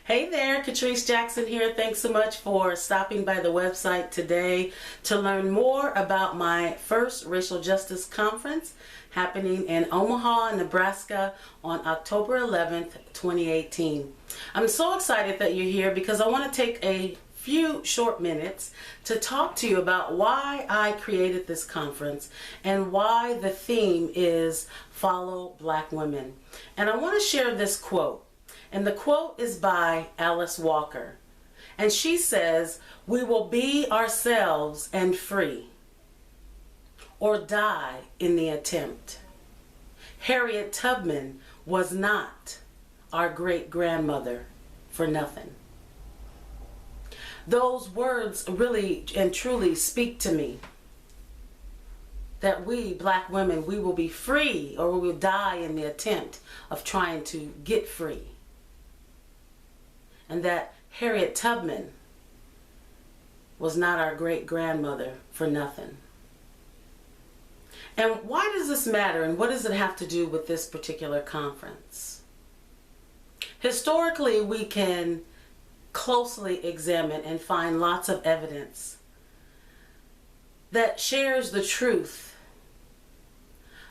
Hey there, Catrice Jackson here. Thanks so much for stopping by the website today to learn more about my first Racial Justice Conference happening in Omaha, Nebraska on October 11th, 2018. I'm so excited that you're here because I want to take a few short minutes to talk to you about why I created this conference and why the theme is Follow Black Women. And I want to share this quote. And the quote is by Alice Walker. And she says, "We will be ourselves and free, or die in the attempt." Harriet Tubman was not our great-grandmother for nothing. Those words really and truly speak to me. That we, black women, we will be free or we will die in the attempt of trying to get free. And that Harriet Tubman was not our great-grandmother for nothing. And why does this matter, and what does it have to do with this particular conference? Historically, we can closely examine and find lots of evidence that shares the truth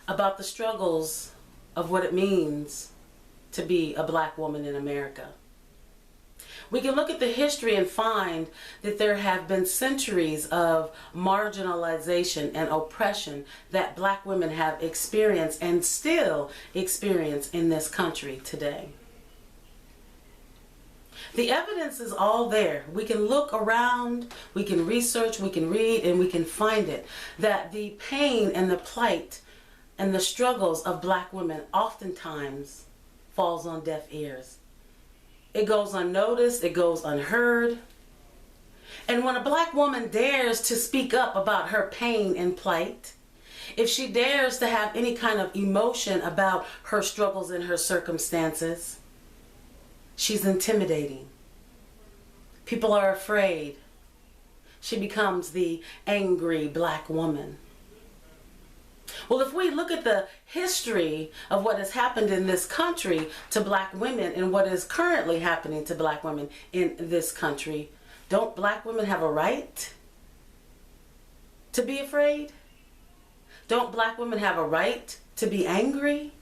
about the struggles of what it means to be a black woman in America. We can look at the history and find that there have been centuries of marginalization and oppression that black women have experienced and still experience in this country today. The evidence is all there. We can look around, we can research, we can read, and we can find it. That the pain and the plight and the struggles of black women oftentimes falls on deaf ears. It goes unnoticed, it goes unheard. And when a black woman dares to speak up about her pain and plight, if she dares to have any kind of emotion about her struggles and her circumstances, she's intimidating. People are afraid. She becomes the angry black woman. Well, if we look at the history of what has happened in this country to black women and what is currently happening to black women in this country, don't black women have a right to be afraid? Don't black women have a right to be angry?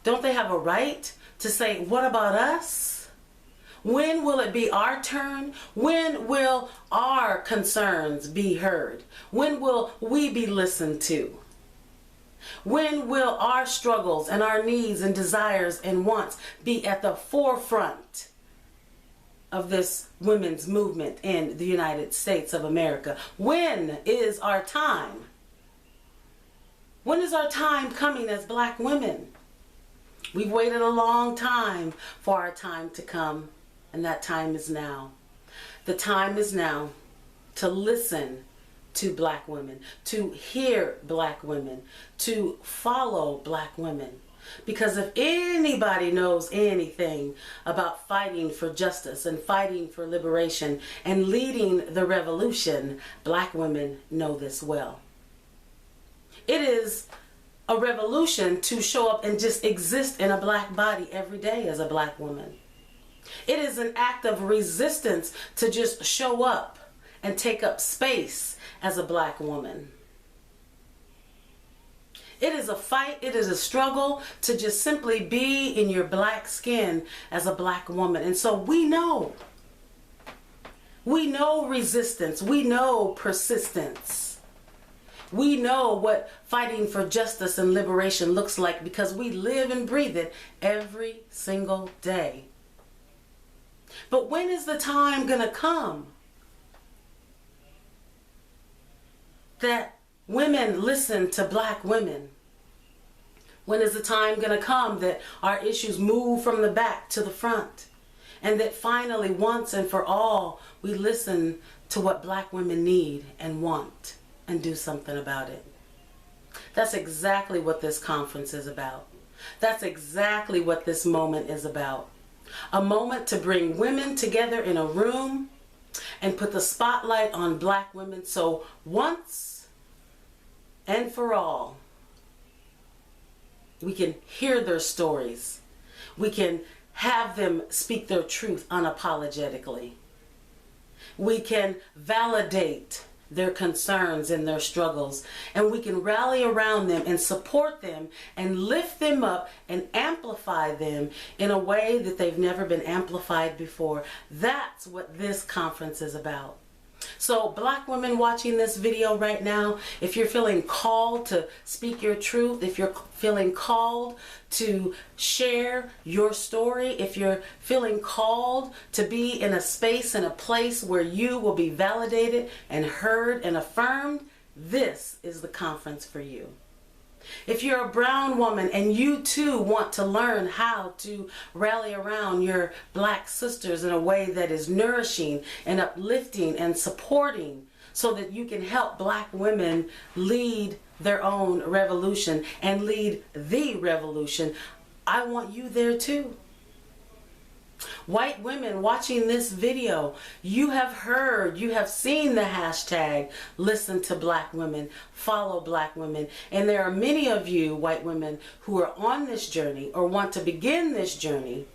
Don't they have a right to say, what about us? When will it be our turn? When will our concerns be heard? When will we be listened to? When will our struggles and our needs and desires and wants be at the forefront of this women's movement in the United States of America? When is our time? When is our time coming as black women? We've waited a long time for our time to come, and that time is now. The time is now to listen to black women, to hear black women, to follow black women. Because if anybody knows anything about fighting for justice and fighting for liberation and leading the revolution, black women know this well. It is a revolution to show up and just exist in a black body every day as a black woman. It is an act of resistance to just show up and take up space as a black woman. It is a fight, it is a struggle to just simply be in your black skin as a black woman. And so we know resistance, we know persistence. We know what fighting for justice and liberation looks like because we live and breathe it every single day. But when is the time gonna come that women listen to black women? When is the time going to come that our issues move from the back to the front? And that finally, once and for all, we listen to what black women need and want and do something about it? That's exactly what this conference is about. That's exactly what this moment is about. A moment to bring women together in a room and put the spotlight on black women so once and for all, we can hear their stories. We can have them speak their truth unapologetically. We can validate their concerns and their struggles, and we can rally around them and support them and lift them up and amplify them in a way that they've never been amplified before. That's what this conference is about. So Black women watching this video right now, if you're feeling called to speak your truth, if you're feeling called to share your story, if you're feeling called to be in a space and a place where you will be validated and heard and affirmed, this is the conference for you. If you're a brown woman and you too want to learn how to rally around your Black sisters in a way that is nourishing and uplifting and supporting so that you can help Black women lead their own revolution and lead the revolution, I want you there too. White women watching this video, you have heard, you have seen the hashtag listen to Black women, follow Black women, and there are many of you white women who are on this journey or want to begin this journey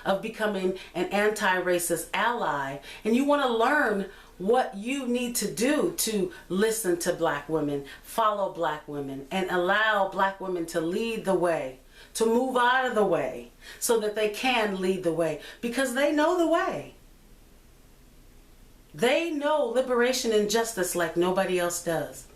of becoming an anti-racist ally, and you want to learn what you need to do to listen to Black women, follow Black women, and allow Black women to lead the way, to move out of the way so that they can lead the way, because they know the way. They know liberation and justice like nobody else does.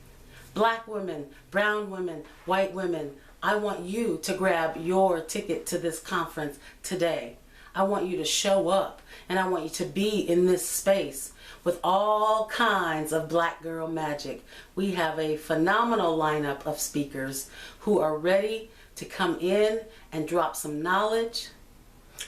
Black women, brown women, white women, I want you to grab your ticket to this conference today. I want you to show up, and I want you to be in this space with all kinds of Black girl magic. We have a phenomenal lineup of speakers who are ready to come in and drop some knowledge,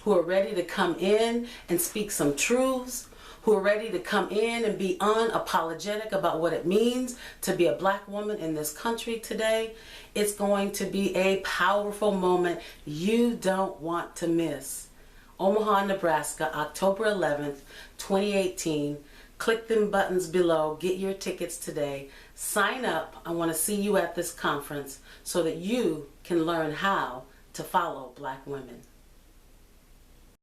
who are ready to come in and speak some truths, who are ready to come in and be unapologetic about what it means to be a Black woman in this country today. It's going to be a powerful moment you don't want to miss. Omaha, Nebraska, October 11th, 2018. Click them buttons below. Get your tickets today. Sign up. I want to see you at this conference so that you can learn how to follow Black women.